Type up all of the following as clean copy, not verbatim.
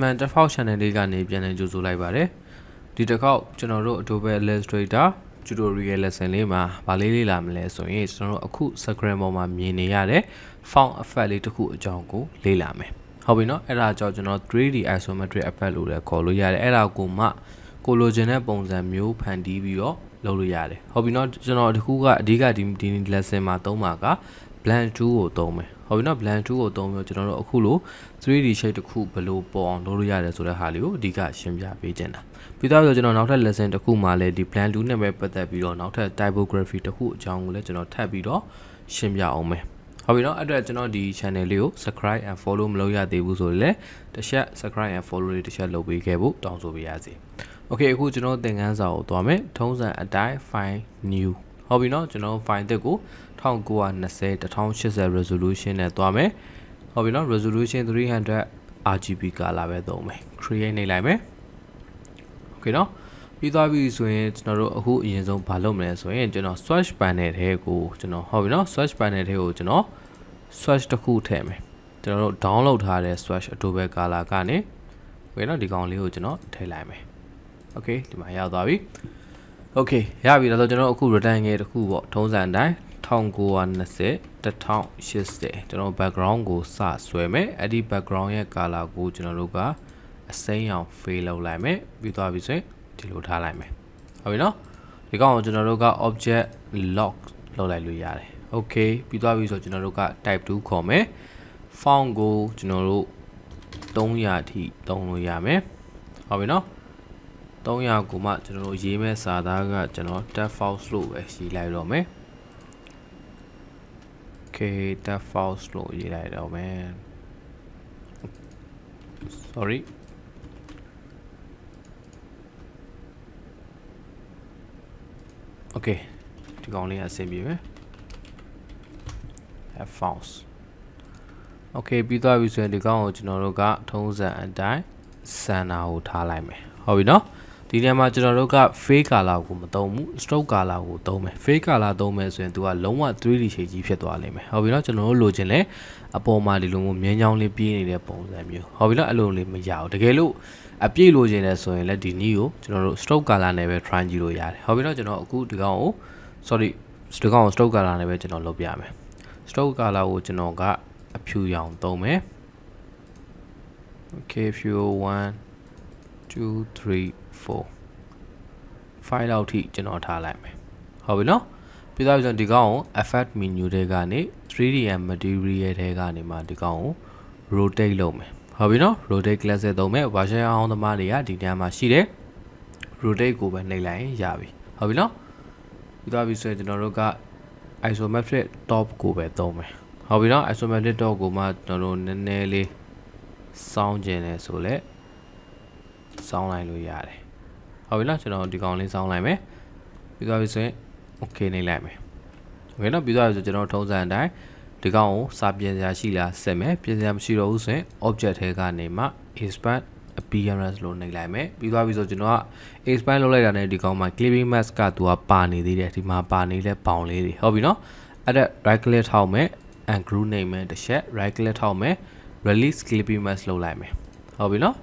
man default channel လေးကနေပြန်လည်ကြိုဆိုလိုက်ပါတယ်ဒီတစ်ခေါက်ကျွန်တော်တို့ Adobe Illustrator tutorial lesson လေးမှာဗာလေးလေးလာမလဲဆိုရင်ကျွန်တော်တို့အခု screen ပေါ်မှာမြင်နေရတဲ့ font effect လေးတစ်ခုအကြောင်းကိုလေ့လာမယ်ဟုတ်ပြီနော်အဲ့ဒါကြောင့်ကျွန်တော် 3D isometric effect လို့လည်းခေါ်လို့ရတယ်အဲ့ဒါကိုမှကိုလိုချင်တဲ့ပုံစံမျိုးဖန်တီးပြီးတော့လုပ်လို့ရတယ်ဟုတ်ပြီနော်ကျွန်တော်ဒီခုကအဓိကဒီ lesson မှာသုံးပါက blend tool ကိုသုံးမယ်ဟုတ်ပြီနော် blend tool ကိုသုံးပြီးတော့ကျွန်တော်တို့အခုလို 3D shape တစ်ခုဘယ်လိုပေါ်အောင်လုပ်လို့ရတယ်ဆိုတဲ့ဟာလေးကိုအဓိကရှင်းပြပေးခြင်းတာပြီးတော့ကျွန်တော်နောက်ထပ် lesson တစ်ခုမှာလည်းဒီ blend tool နဲ့ပဲပတ်သက်ပြီးတော့နောက်ထပ် typography တစ်ခုအကြောင်းကိုလည်းကျွန်တော်ထပ်ပြီးတော့ရှင်းပြအောင်မယ်ဟုတ်ပြီနော်အဲ့အတွက်ကျွန်တော်ဒီ channel လေးကို subscribe and follow မလုပ်ရသေးဘူးဆိုရင်လည်းတစ်ချက် subscribe and follow လေးတစ်ချက်လုပ်ပေးခဲ့ဖို့တောင်းဆိုပေးရစီOkay အခုကျွန်တော်သင်ခန်းစာကိုသွားမယ်ထုံးစံအတိုင်း file new ဟုတ်ပြီနော်ကျွန်တော် file တစ်ကို1920 1080 resolution နဲ့သွားမယ်ဟုတ်ပြီနော် resolution 300 RGB ကာလာပဲသုံးမယ် create နေလိုက်မယ် Okay နော်ပြီးသွားပြီဆိုရင်ကျွန်တော်တို့အခုအရင်ဆုံးဘာလုပ်မလဲဆိုရင်ကျွန်တော် swatch panel ထဲကိုကျွန်တော်ဟုတ်ပြီနော် swatch panel ထဲကိုကျွန်တော် swatch တစ်ခုထည့်မယ်ကျွန်တော်တို့ download ထားတဲ့ swatch Adobe Color ကနေ Okay နော်ဒီကောင်လေးကိုကျွန်တော်ထည့်လိုက်မယ်Okay ဒီမှာရောက်သွားပြီ Okay ရပြီတော့ကျွန်တော်အခု return ငယ်တစ်ခုပေါ့ထုံးစံအတိုင်း1920 1080ကျွန်တော် background ကိုစဆွဲမယ်အဲ့ဒီ background ရဲ့ color ကိုကျွန်တော်တို့ကအစိမ်းရောင် fade လုပ်လိုက်မယ်ပြီးသွားပြီဆိုရင်ဒီလိုထားလိုက်မယ်ဟုတ်ပြီနော်ဒီကောင်ကိုကျွန်တော်တို့က object lock လုပ်လိုက်လို့ရတယ် Okay ပြီးသွားပြီဆိုကျွန်တော်တို့က type 2ခေါ်မယ် font ကိုကျွန်တော်တို့300အထိသုံးလို့ရမယ်ဟုတ်ပြီနော်300ကိုမှကျွန်တော်တို့ရေးမဲ့စာသားကကျွန်တော် default လို့ပဲရေးလိုက်တော့မယ် Okay default လို့ရေးလိုက်တော့မယ် Sorry Okay ဒီကောင်လေးအဆင်ပြေမယ် default Okay ပြီးသွားပြီဆိုရင်ဒီကောင်ကိုကျွန်တော်တို့ကထုံးစံအတိုင်း center ကိုထားလိုက်မယ်ဟုတ်ပြီနော်ဒီနေရာမှာကျွန်တော်တို့က fade color ကိုမသုံးဘူး stroke color ကိုသုံးမယ် fade color သုံးမယ်ဆိုရင်သူကလုံးဝ 3D shape ကြီးဖြစ်သွားလိမ့်မယ်ဟုတ်ပြီနော်ကျွန်တော်တို့လိုချင်လဲအပေါ်မှာဒီလိုမျိုးမြင်းချောင်းလေးပြင်းနေတဲ့ပုံစံမျိုးဟုတ်ပြီနော်အဲ့လိုလေးမရဘူးတကယ်လို့အပြည့်လိုချင်တယ်ဆိုရင်လည်းဒီနည်းကိုကျွန်တော်တို့ stroke color နဲ့ပဲ try ကြည့်လို့ရတယ်ဟုတ်ပြီနော်ကျွန်တော်အခုဒီကောင်ကို sorry ဒီကောင်ကို stroke color နဲ့ပဲကျွန်တော်လုပ်ပြမယ် stroke color ကိုကျွန်တော်ကအဖြူရောင်သုံးမယ် Okay if you 1 2 3 4 file လောက်ထိကျွန်တော်ထားလိုက်မယ်ဟုတ်ပြီနော်ပြီးတော့ကျွန်တော်ဒီကောင်ကို effect menu တွေကနေ 3D and material တွေကနေမှဒီကောင်ကို rotate လုပ်မယ်ဟုတ်ပြီနော် rotate class သုံးမယ် version အဟောင်းသမားတွေကဒီနေရာမှာရှိတယ် rotate ကိုပဲနှိပ်လိုက်ရင်ရပြီဟုတ်ပြီနော်ပြီးတော့ပြီဆိုရင်ကျွန်တော်တို့က isometric top ကိုပဲသုံးမယ်ဟုတ်ပြီနော် isometric top ကိုမှကျွန်တော်တို့နည်းနည်းလေးစောင်းကျင်တယ်ဆိုလဲစောင်းလိုက်လို့ရတယ်ဟုတ်ပြီလားကျွန်တော်ဒီကောင်လေးစောင်းလိုက်မယ်ပြီးသွားပြီဆိုရင် okay နေလိုက်မယ် okay နော်ပြီးသွားပြီဆိုကျွန်တော်ထုံးစံအတိုင်းဒီကောင်ကိုစာပြင်စရာရှိလားဆက်မယ်ပြင်စရာမရှိတော့ဘူးဆိုရင် object ထဲကနေမှ expand appearance လို့နှိပ်လိုက်မယ်ပြီးသွားပြီဆိုကျွန်တော်က expand လုပ်လိုက်တာနဲ့ဒီကောင်မှာ clipping mask ကသူကပါနေသေးတယ်ဒီမှာပါနေတဲ့ဘောင်လေးတွေဟုတ်ပြီနော်အဲ့ဒါ right click ထောက်မယ် and group နှိပ်မယ်တစ်ချက် right click ထောက်မယ် release clipping mask လုပ်လိုက်မယ်ဟုတ်ပြီနော်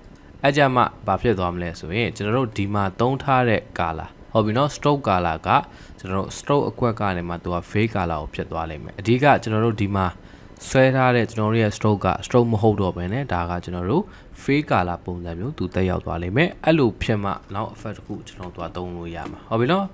အဲ့ကြမှာဘာဖြစ်သွားမလဲဆိုရင်ကျွန်တော်တို့ဒီမှာသုံးထားတဲ့ color ဟုတ်ပြီနော် stroke color ကကျွန်တော်တို့ stroke အကွက်ကနေမှသူက fade color ကိုဖြစ်သွားလိမ့်မယ်အဓိကကျွန်တော်တို့ဒီမှာဆွဲထားတဲ့ကျွန်တော်တို့ရဲ့ stroke က stroke မဟုတ်တော့ဘဲနဲ့ဒါကကျွန်တော်တို့ fade color ပုံစံမျိုးသူတက်ရောက်သွားလိမ့်မယ်အဲ့လိုဖြစ်မှနောက် effect တစ်ခုကျွန်တော်တို့သုံးလို့ရမှာဟုတ်ပြီနော်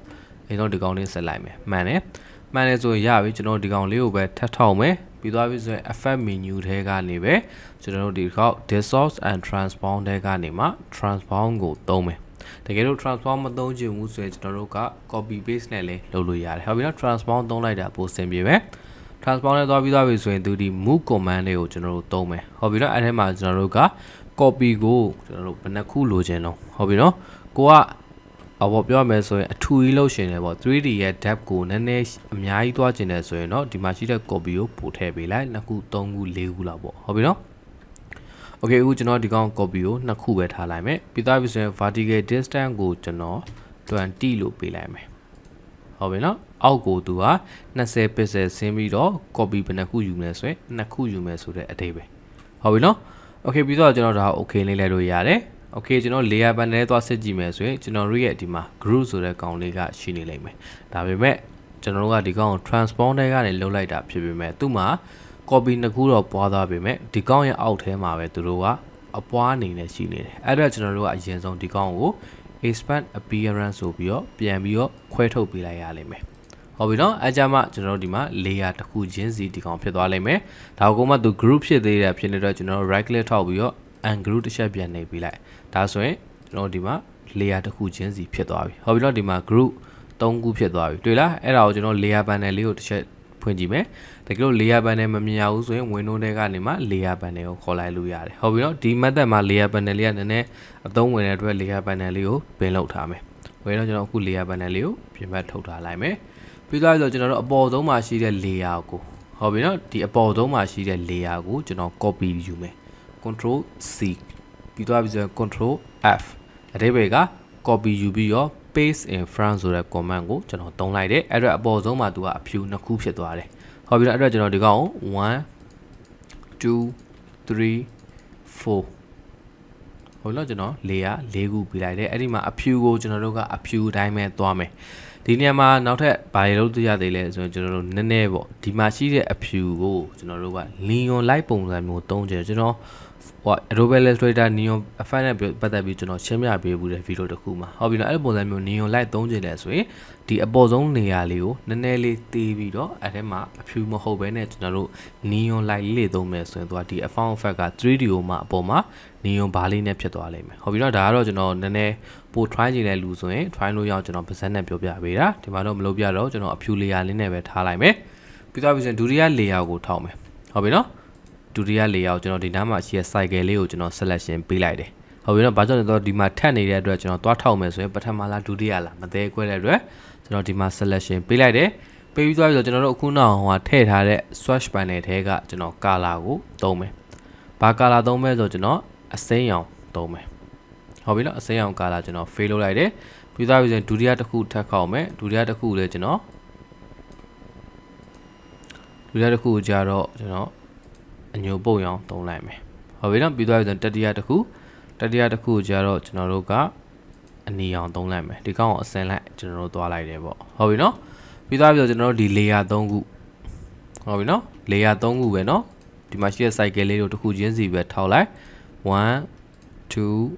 အဲတော့ဒီကောင်လေးဆက်လိုက်မယ်မှန်တယ်ဆိုရင်ရပြီကျွန်တော်ဒီကောင်လေးကိုပဲထပ်ထောက်မယ်ပြီးသွားပြီဆိုရင် effect menu ထဲကနေပဲကျွန်တော်တို့ဒီခေါက် dissolve and transform ထဲကနေမှ transform ကိုသုံးမယ်တကယ်လို့ transform မသုံးချင်ဘူးဆိုရင်ကျွန်တော်တို့က copy paste နဲ့လည်းလုပ်လို့ရတယ်ဟုတ်ပြီနော် transform သုံးလိုက်တာပိုအဆင်ပြေပဲ transform နဲ့သွားပြီးဆိုရင်သူဒီ move command တွေကိုကျွန်တော်တို့သုံးမယ်ဟုတ်ပြီနော်အဲ့ထဲမှာကျွန်တော်တို့က copy ကိုကျွန်တော်တို့ဘယ်နှခုလိုချင်တော့ဟုတ်ပြီနော်ကိုကအဘောပြောရမယ်ဆိုရင်အထူကြီးလို့ရှင်တယ်ပေါ့ 3D ရဲ့ depth ကိုနည်းနည်းအများကြီးသွားကျင်တယ်ဆိုရင်တော့ဒီမှာရှိတဲ့ copy ကိုပို့ထည့်ပေးလိုက်2ခု3ခု4ခုလောက်ပေါ့ဟုတ်ပြီနော် Okay အခုကျွန်တော်ဒီကောင် copy ကို2ခုပဲထားလိုက်မယ်ပြီးသားပြီဆိုရင် vertical distance ကိုကျွန်တော်20လို့ပေးလိုက်မယ်ဟုတ်ပြီနော်အောက်ကိုသူက20 pixel ဆင်းပြီးတော့ copy ဘယ်နှခုယူမလဲဆိုရင်2ခုယူမယ်ဆိုတဲ့အဓိပ္ပာယ်ဟုတ်ပြီနော် Okay ပြီးတော့ကျွန်တော်ဒါ okay လေးလိုက်လို့ရတယ် okay ကျွန်တော် layer panel နဲ့သွားစစ်ကြည့်မယ်ဆိုရင်ကျွန်တော်တို့ရဲ့ဒီမှာ group ဆိုတဲ့ကောင်လေးကရှိနေလိမ့်မယ်ဒါပေမဲ့ကျွန်တော်တို့ကဒီကောင်ကို transform ထဲကနေလှုပ်လိုက်တာဖြစ်ပေမဲ့သူ့မှာ copy နှစ်ခုတော့ပွားသွားပေမဲ့ဒီကောင်ရဲ့အောက်ထဲမှာပဲသူတို့ကအပွားအနေနဲ့ရှိနေတယ်အဲ့တော့ကျွန်တော်တို့ကအရင်ဆုံးဒီကောင်ကို expand appearance ဆိုပြီးတော့ပြန်ပြီးတော့ခွဲထုတ်ပေးလိုက်ရလိမ့်မယ်ဟုတ်ပြီနော်အဲကြမှာကျွန်တော်တို့ဒီမှာ layer တစ်ခုချင်းစီဒီကောင်ဖြစ်သွားလိမ့်မယ်ဒါကိုမှသူ group ဖြစ်သေးတယ်ဖြစ်နေတော့ကျွန်တော်တို့ right click ထောက်ပြီးတော့ ungroup တစ်ချက်ပြန်နေပြီးလိုက်ဒါဆိုရင်ကျွန်တော်ဒီမှာ layer တစ်ခုချင်းစီဖြစ်သွားပြီဟုတ်ပြီနော်ဒီမှာ group 3ခုဖြစ်သွားပြီတွေ့လားအဲ့ဒါကိုကျွန်တော် layer panel လေးကိုတစ်ချက်ဖွင့်ကြည့်မယ်တကယ်လို့ layer panel မမြင်ရဘူးဆိုရင် window ထဲကနေမှ layer panel ကိုခေါ်လိုက်လို့ရတယ်ဟုတ်ပြီနော်ဒီ method မှာ layer panel လေးကနည်းနည်းအသုံးဝင်တဲ့အတွက် layer panel လေးကိုပင်လောက်ထားမယ်ဝင်တော့ကျွန်တော်အခု layer panel လေးကိုပြင်ပထုတ်ထားလိုက်မယ်ပြီးသွားပြီဆိုကျွန်တော်တို့အပေါ်ဆုံးမှာရှိတဲ့ layer ကိုဟုတ်ပြီနော်ဒီအပေါ်ဆုံးမှာရှိတဲ့ layer ကိုကျွန်တော် copy ယူမယ် control C ပြီးသွားပြီဆိုရင် control F အဓိပ္ပာယ်က copy ယူပြီးတော့ paste in front ဆိုတဲ့ command ကိုကျွန်တော်သုံးလိုက်တယ်အဲ့တော့အပေါ်ဆုံးမှာသူကအဖြူနှစ်ခုဖြစ်သွားတယ်ဟုတ်ပြီနော်အဲ့တော့ကျွန်တော်ဒီကောင်ကို1 2 3 4ဟုတ်လားကျွန်တော် layer ၄ခုပြလိုက်တယ်အဲ့ဒီမှာအဖြူကိုကျွန်တော်တို့ကအဖြူအတိုင်းပဲသွားမယ်ဒီနေရာမှာနောက်ထပ်ဘာတွေလုပ်ရသေးလဲဆိုရင်ကျွန်တော်တို့နည်းနည်းပေါ့ဒီမှာရှိတဲ့အဖြူကိုကျွန်တော်တို့က neon light ပုံစံမျိုးသုံးကြတယ်ကျွန်တော်Adobe Illustrator neon effect နဲ့ပတ်သက်ပြီးကျွန်တော်ရှင်းပြပေးဘူးတဲ့ဗီဒီယိုတစ်ခုမှာဟုတ်ပြီနော်အဲ့ဒီပုံစံမျိုး neon light သုံးကြတယ်ဆိုရင်ဒီအပေါ်ဆုံးနေရာလေးကိုနည်းနည်းလေးတေးပြီးတော့အဲ့ထဲမှာအဖြူမဟုတ်ဘဲနဲ့ကျွန်တော်တို့ neon light လေးသုံးမယ်ဆိုရင်သူကဒီ effect က 3D ကိုမှအပေါ်မှာ neon bar လေးနဲ့ဖြစ်သွားလိမ့်မယ်ဟုတ်ပြီနော်ဒါကတော့ကျွန်တော်နည်းနည်းပို try ကြည့်တဲ့လူဆိုရင် try လို့ရအောင်ကျွန်တော်ပါဇက်နဲ့ပြောပြပေးတာဒီမှာတော့မလုပ်ပြတော့ကျွန်တော်အဖြူ layer လေးနဲ့ပဲထားလိုက်မယ်ပြီးတော့ပြီးရင်ဒုတိယ layer ကိုထောက်မယ်ဟုတ်ပြီနော်ဒုတိယ layer ကိုကျွန်တော်ဒီနားမှာရှိတဲ့ cycle လေးကိုကျွန်တော် selection ပေးလိုက်တယ်ဟုတ်ပြီနော်ဘာကြောင့်လဲဆိုတော့ဒီမှာထပ်နေတဲ့အတွက်ကျွန်တော်သွားထောက်မယ်ဆိုရင်ပထမလားဒုတိယလားမသေးခွဲတဲ့အတွက်ကျွန်တော်ဒီမှာ selection ပေးလိုက်တယ်ပေးပြီးသွားပြီဆိုကျွန်တော်တို့အခုနောက်ဟိုထည့်ထားတဲ့ swatch panel ထဲကကျွန်တော် color ကိုသုံးမယ်ဘာ color သုံးမဲဆိုကျွန်တော်အစိမ်းရောင်သုံးမယ်ဟုတ်ပြီနော်အစိမ်းရောင် color ကျွန်တော် fade လုပ်လိုက်တယ်ပြီးသွားပြီဆိုရင်ဒုတိယတစ်ခုထပ်ခေါက်မယ်ဒုတိယတစ်ခုလည်းကျွန်တော်ဒုတိယတစ်ခုကြာတော့ကျွန်တော်အညိုပုတ်ရောင်သုံးလိုက်မယ်ဟုတ်ပြီနော်ပြီးသွားပြီဆိုရင်တတိယတစ်ခုကြာတော့ကျွန်တော်တို့ကအနီရောင်သုံးလိုက်မယ်ဒီကောင်ကိုအစင်လိုက်ကျွန်တော်တို့သွားလိုက်တယ်ပေါ့ဟုတ်ပြီနော်ပြီးသွားပြီဆိုကျွန်တော်တို့ဒီ layer 3ခုဟုတ်ပြီနော် layer 3ခုပဲနော်ဒီမှာရှိတဲ့ cycle လေးတို့တစ်ခုချင်းစီပဲထောက်လိုက်1 2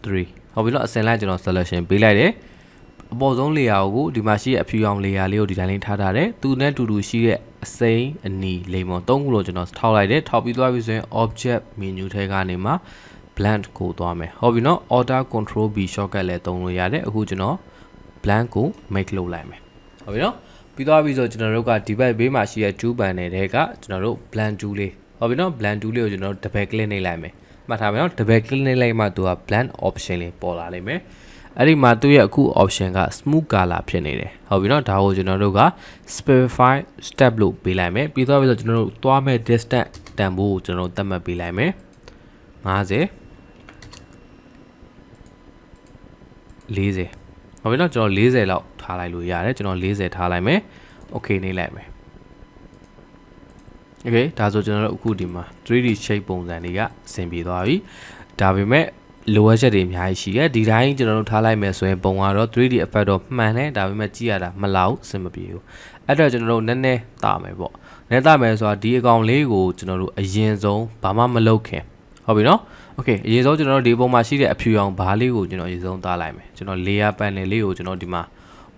3ဟုတ်ပြီနော်အစင်လိုက်ကျွန်တော် selection ပေးလိုက်တယ်အပေါ်ဆုံး layer ကိုဒီမှာရှိတဲ့အဖြူရောင် layer လေးကိုဒီတိုင်းလေးထားထားတယ်သူနဲ့တူတူရှိတဲ့အစိမ်းအနီလိမ္မော်3ခုလို့ကျွန်တော်ထောက်လိုက်တယ်ထောက်ပြီးသွားပြီဆိုရင် object menu ထဲကနေမှ blend ကိုသွားမယ်ဟုတ်ပြီနော် order control b shortcut လည်းသုံးလို့ရတယ်အခုကျွန်တော် blend ကို make လုပ်လိုက်မယ်ဟုတ်ပြီနော်ပြီးသွားပြီဆိုကျွန်တော်တို့ကဒီဘက်ဘေးမှာရှိတဲ့ tool panel တွေကကျွန်တော်တို့ blend tool လေးဟုတ်ပြီနော် blend tool လေးကိုကျွန်တော်တို့ double click နှိပ်လိုက်မယ်မှတ်ထားမယ်နော် double click နှိပ်လိုက်မှသူက blend option လေးပေါ်လာလိမ့်မယ်အဲ့ဒီမှာသူ့ရဲ့အခု option က smooth color ဖြစ်နေတယ်ဟုတ်ပြီနော်ဒါကိုကျွန်တော်တို့က specify step လို့ပေးလိုက်မယ်ပြီးသွားပြီဆိုကျွန်တော်တို့သွားမဲ့ distance တန်ဖိုးကိုကျွန်တော်တို့သတ်မှတ်ပေးလိုက်မယ်50 40ဟုတ်ပြီနော်ကျွန်တော်40လောက်ထားလိုက်လို့ရတယ်ကျွန်တော်40ထားလိုက်မယ် okay နေလိုက်မယ် okay ဒါဆိုကျွန်တော်တို့အခုဒီမှာ 3D shape ပုံစံတွေကအဆင်ပြေသွားပြီဒါပေမဲ့လိုအပ်ချက်တွေအများကြီးရှိတယ်ဒီတိုင်းကျွန်တော်တို့ထားလိုက်မယ်ဆိုရင်ပုံကတော့ 3D effect တော့မှန်တယ်ဒါပေမဲ့ကြည့်ရတာမလောက်အဆင်မပြေဘူးအဲ့တော့ကျွန်တော်တို့နည်းနည်းတာမယ်ပေါ့နည်းတာမယ်ဆိုတာဒီအကောင်လေးကိုကျွန်တော်တို့အရင်ဆုံးဘာမှမလုပ်ခင်ဟုတ်ပြီနော် okay အရင်ဆုံးကျွန်တော်တို့ဒီပုံမှာရှိတဲ့အဖြူရောင်ဘားလေးကိုကျွန်တော်အရင်ဆုံးတားလိုက်မယ်ကျွန်တော် layer panel လေးကိုကျွန်တော်ဒီမှာ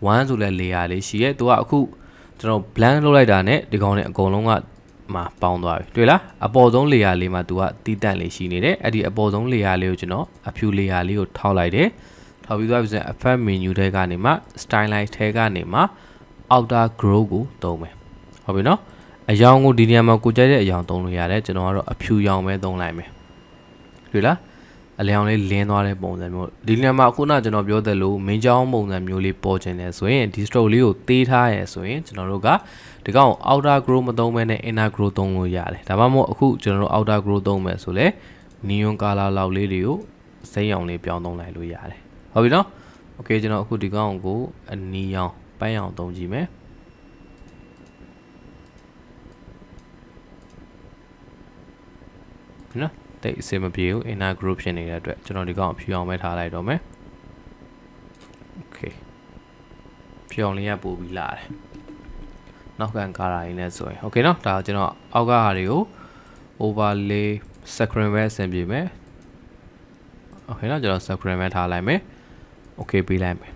1ဆိုလဲ layer လေးရှိရဲသူကအခုကျွန်တော် blend လုပ်လိုက်တာနဲ့ဒီကောင်နဲ့အကုန်လုံးကမှာပေါင်းသွားပြီတွေ့လားအပေါ်ဆုံး layer လေးမှာသူကတီးတန့်လေးရှိနေတယ်အဲ့ဒီအပေါ်ဆုံး layer လေးကိုကျွန်တော်အဖြူ layer လေးကိုထောက်လိုက်တယ်ထောက်ပြီးသွားပြီဆိုရင် effect menu ထဲကနေမှ stylize ထဲကနေမှ outer glow ကိုသုံးမယ်ဟုတ်ပြီနော်အရောင်ကိုဒီနေရာမှာကိုကြိုက်တဲ့အရောင်သုံးလို့ရတယ်ကျွန်တော်ကတော့အဖြူရောင်ပဲသုံးလိုက်မယ်တွေ့လားအလျောင်လေးလင်းသွားတဲ့ပုံစံမျိုးဒီနေရာမှာအခုနကျွန်တော်ပြောသလို main ကြောင်းပုံစံမျိုးလေးပေါ်ချင်တယ်ဆိုရင်ဒီ stroke လေးကိုသေးထားရဆိုရင်ကျွန်တော်တို့ကဒီကောင် outer glow မသုံးဘဲနဲ့ inner glow သုံးလို့ရတယ်ဒါမှမဟုတ်အခုကျွန်တော်တို့ outer glow သုံးမယ်ဆိုလဲ neon color လောက်လေးတွေကိုစိမ်းရောင်လေးပြောင်းသုံးလိုက်လို့ရတယ်ဟုတ်ပြီနော် okay ကျွန်တော်အခုဒီကောင်ကိုအနီရောင်ပန်းရောင်သုံးကြည့်မယ်နော် တိတ်အစင်မပြေဘူး inner group ဖြစ်နေတဲ့အတွက်ကျွန်တော်ဒီကောင်ဖြူအောင်ပဲထားလိုက်တော့မယ် okay ဖြူအောင်လေးရပို့ပြီးလာတယ်နောက်ကန်ကာရာရင်းနဲ့ဆိုရင် okay เนาะဒါကျွန်တော်အောက်ကဟာတွေကို overlay screen ပဲအဆင်ပြေမယ် okay เนาะကျွန်တော် screen ပဲထားလိုက်မယ် okay ပေးလိုက်မယ်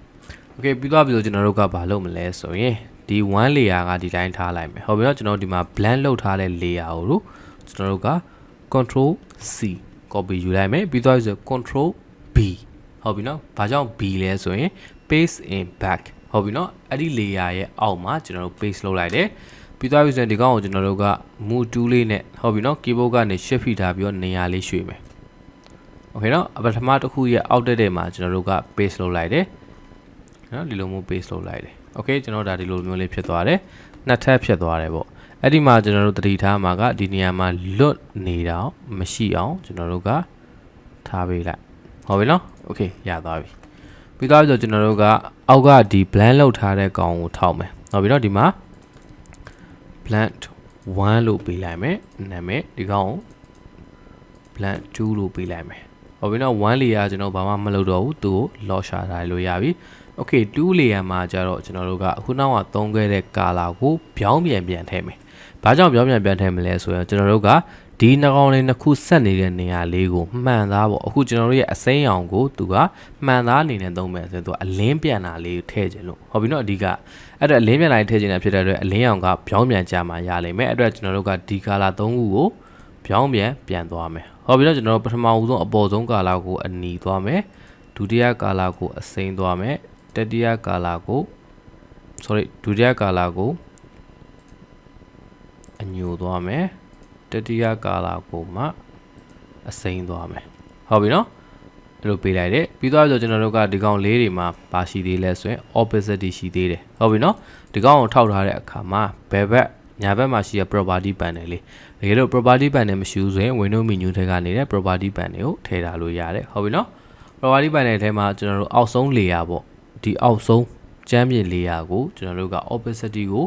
okay ပြီးသွားပြီဆိုကျွန်တော်တို့ကဘာလုပ်မလဲဆိုရင်ဒီ1 layer ကဒီတိုင်းထားလိုက်မယ်ဟုတ်ပြီเนาะကျွန်တော်ဒီမှာ blend လုပ်ထားတဲ့ layer ကိုတို့ကျွန်တော်တို့က control C copy ယူလိုက်မယ်ပြီးသွားပြီဆို control B ဟုတ်ပြီเนาะဘာကြောင့် B လဲဆိုရင် paste in back ဟုတ်ပြီเนาะအဲ့ဒီ layer ရဲ့အောက်မှာကျွန်တော်တို့ paste လုပ်လိုက်တယ်ပြီးသွားပြီဆိုရင်ဒီကောင်ကိုကျွန်တော်တို့က move tool လေးနဲ့ဟုတ်ပြီเนาะ keyboard ကနေ shift ဖိထားပြီးတော့နေရာလေးရွှေ့မယ် okay เนาะပထမတစ်ခုရဲ့အောက်တက်တဲ့မှာကျွန်တော်တို့က paste လုပ်လိုက်တယ်เนาะဒီလိုမျိုး paste လုပ်လိုက်တယ် okay ကျွန်တော်ဒါဒီလိုမျိုးလေးဖြစ်သွားတယ်နှစ်ထပ်ဖြစ်သွားတယ်ပေါ့အဲ့ဒီမှာကျွန်တော်တို့သတိထားမှာကဒီနေရာမှာလွတ်နေတာမရှိအောင်ကျွန်တော်တို့ကထားပေးလိုက်ဟုတ်ပြီနော် okay ရသွားပြီပြီးတော့ကျွန်တော်တို့ကအောက်ကဒီ blend လောက်ထားတဲ့ကောင်ကိုထောက်မယ်ဟုတ်ပြီနော်ဒီမှာ blend 1လို့ပေးလိုက်မယ်နာမည်ဒီကောင်ကို blend 2လို့ပေးလိုက်မယ်ဟုတ်ပြီနော်1 layer ကျွန်တော်ဘာမှမလုပ်တော့ဘူးသူ့ကို lock ရှာထားလို့ရပြီokay 2 layer မှာကျတော့ကျွန်တော်တို့ကအခုနောက်ကသုံးခဲ့တဲ့ color ကိုပြောင်းပြန်ထည့်မယ်ဘာကြောင့်ပြောင်းပြန်ထည့်မလဲဆိုရင်ကျွန်တော်တို့ကဒီနှကောင်လေးနှစ်ခုဆက်နေတဲ့နေရာလေးကိုမှန်သားပေါ့အခုကျွန်တော်တို့ရဲ့အစိမ်းအောင်ကိုသူကမှန်သားအနေနဲ့သုံးမယ်ဆိုတော့သူကအလင်းပြန်တာလေးထည့်ခြင်းလို့ဟုတ်ပြီနော်အဓိကအဲ့တော့အလင်းပြန်လာထည့်ခြင်းနဲ့ဖြစ်တဲ့အတွက်အလင်းအောင်ကပြောင်းပြန်ကြမှာရလိမ့်မယ်အဲ့တော့ကျွန်တော်တို့ကဒီ color 3ခုကိုပြောင်းပြန်သွားမယ်ဟုတ်ပြီနော်ကျွန်တော်တို့ပထမဦးဆုံးအပေါ်ဆုံး color ကိုအနီသွားမယ်ဒုတိယ color ကိုအစိမ်းသွားမယ်တတိယ color ကို sorry ဒုတိယ color ကိုအညိုသွားမယ်တတိယ color ကိုမှအစိမ်းသွားမယ်ဟုတ်ပြီနော်အဲ့လိုပေးလိုက်တယ်ပြီးသွားပြီဆိုကျွန်တော်တို့ကဒီကောင်လေးတွေမှာဘာရှိသေးလဲဆိုရင် opacity ရှိသေးတယ်ဟုတ်ပြီနော်ဒီကောင်ကိုထောက်ထားတဲ့အခါမှာဘယ်ဘက်ညာဘက်မှာရှိတဲ့ property panel လေးတကယ်လို့ property panel မရှိဘူးဆိုရင် window menu ထဲကနေတဲ့ property panel ကိုထည့်ထားလို့ရတယ်ဟုတ်ပြီနော် property panel ထဲမှာကျွန်တော်တို့အောက်ဆုံး layer ပေါ့ဒီအောက်ဆုံးကျမ်းပြင် layer ကိုကျွန်တော်တို့က opacity ကို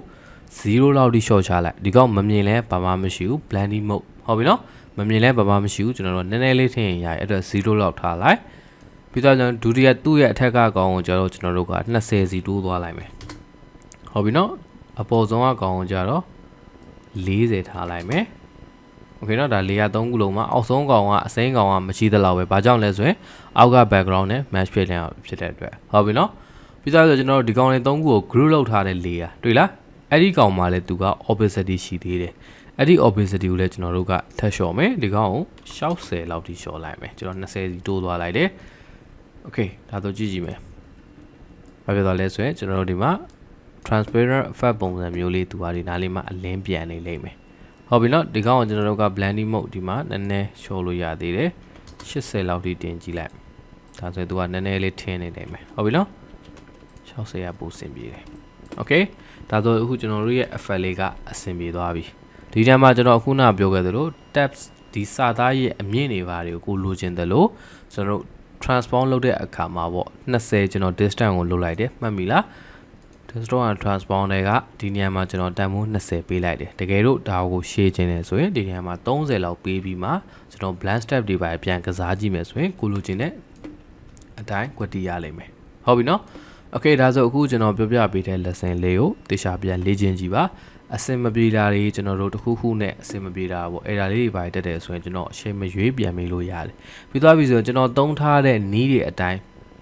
0လောက်ထိ short ချလိုက်ဒီကောင်မမြင်လဲဘာမှမရှိဘူး blending mode ဟုတ်ပြီနော်မမြင်လဲဘာမှမရှိဘူးကျွန်တော်တို့နည်းနည်းလေးထည့်ရင်ရတယ်အဲ့တော့0လောက်ထားလိုက်ပြီးတော့ကျွန်တော်ဒုတိယသူ့ရဲ့အထက်ကကောင်ကိုကျတော့ကျွန်တော်တို့က20စီတိုးသွားလိုက်မယ်ဟုတ်ပြီနော်အပေါ်ဆုံးကကောင်ကိုကျတော့40ထားလိုက်မယ်โอเคနော်ဒါလေယာ3ခုလုံးမှာအောက်ဆုံးကောင်ကအစိမ်းကောင်ကမရှိသလောက်ပဲဘာကြောင့်လဲဆိုရင်အောက်က background နဲ့ match ဖြစ်တဲ့အတွက်ဟုတ်ပြီနော်ပြီးတော့ကျွန်တော်တို့ဒီကောင်လေး3ခုကို group လုပ်ထားတဲ့လေယာတွေ့လားအဲ့ဒီကောင်မှာလည်းသူက opacity ရှိသေးတယ်အဲ့ဒီ opacity ကိုလည်းကျွန်တော်တို့ကထပ်လျှော့မယ်ဒီကောင်ကို60လောက်ထိလျှော့လိုက်မယ်ကျွန်တော်20စီတိုးသွားလိုက်တယ်โอเคဒါတော့ကြည့်မယ်ဘာဖြစ်သွားလဲဆိုရင်ကျွန်တော်တို့ဒီမှာ transparent effect ပုံစံမျိုးလေးသူဟာဒီနားလေးမှာအလင်းပြန်နေလိမ့်မယ်ဟုတ်ပြီနော်ဒီကောင်ကိုကျွန်တော်တို့က blending mode ဒီမှာနည်းနည်းလျှော့လို့ရသေးတယ်80လောက်ထိတင်ကြည့်လိုက်ဒါဆိုရင်သူကနည်းနည်းလေးထင်းနေလိမ့်မယ်ဟုတ်ပြီနော်60ရပို့ဆင်ပြေတယ်โอเคဒါဆိုအခုကျွန်တော်တို့ရဲ့ effect လေးကအဆင်ပြေသွားပြီဒီတန်းမှာကျွန်တော်အခုနပြောခဲ့သလို tabs ဒီစာသားရဲ့အမြင့်တွေပါတွေကိုလိုချင်တယ်လို့ကျွန်တော်တို့ transform လုပ်တဲ့အခါမှာပေါ့20ကျွန်တော် distance ကိုလုပ်လိုက်တယ်မှတ်မိလား distance and transform တွေကဒီနေရာမှာကျွန်တော်တန်ဖိုး20ပေးလိုက်တယ်တကယ်လို့ဒါကိုရှေ့ခြင်းတယ်ဆိုရင်ဒီနေရာမှာ30လောက်ပေးပြီးမှကျွန်တော် blend step တွေပါပြန်ကစားကြည့်မယ်ဆိုရင်ကိုလိုချင်တဲ့အတိုင်းကွက်တီရလိမ့်မယ်ဟုတ်ပြီနော်โอเคဒါဆိုအခုကျွန်တော်ပြောပြပေးတဲ့ lesson လေးကိုတေချာပြန်လေ့ကျင့်ကြည့်ပါအစင်မပြေတာတွေကျွန်တော်တို့တစ်ခုခုနဲ့အစင်မပြေတာပေါ့အဲ့ဒါလေးတွေပါတက်တယ်ဆိုရင်ကျွန်တော်အချိန်မရွေးပြန်မေးလို့ရတယ်ပြီးသွားပြီဆိုရင်ကျွန်တော်သုံးထားတဲ့နီးတွေအတိုင်း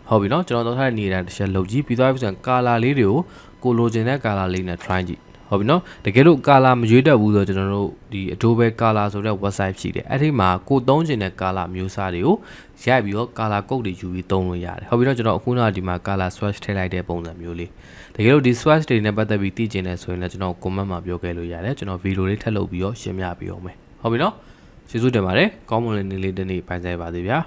ဟုတ်ပြီနော်ကျွန်တော်သုံးထားတဲ့နီးတိုင်းတစ်ချက်လုပ်ကြည့်ပြီးသွားပြီဆိုရင် color လေးတွေကိုကိုလိုချင်တဲ့ color လေးနဲ့ try ကြည့်ဟုတ်ပြီနော်တကယ်လို့ color မရွေးတတ်ဘူးဆိုတော့ကျွန်တော်တို့ဒီ Adobe Color ဆိုတဲ့ website ရှိတယ်အဲ့ဒီမှာကိုသုံးချင်တဲ့ color မျိုးစားတွေကိုရိုက်ပြီးတော့ color code တွေယူပြီးသုံးလို့ရတယ်ဟုတ်ပြီနော်ကျွန်တော်အခုနကဒီမှာ color swatch ထည့်လိုက်တဲ့ပုံစံမျိုးလေးတကယ်လို့ဒီ swatch တွေနဲ့ပတ်သက်ပြီးသိချင်တယ်ဆိုရင်လည်းကျွန်တော် comment မှာပြောခဲ့လို့ရတယ်ကျွန်တော် video လေးထပ်လုပ်ပြီးတော့ရှင်းပြပေးအောင်မယ်ဟုတ်ပြီနော်ကျေးဇူးတင်ပါတယ်ကောင်းမွန်တဲ့နေ့လေးတစ်နေ့ပိုင်ဆိုင်ပါသေးဗျာ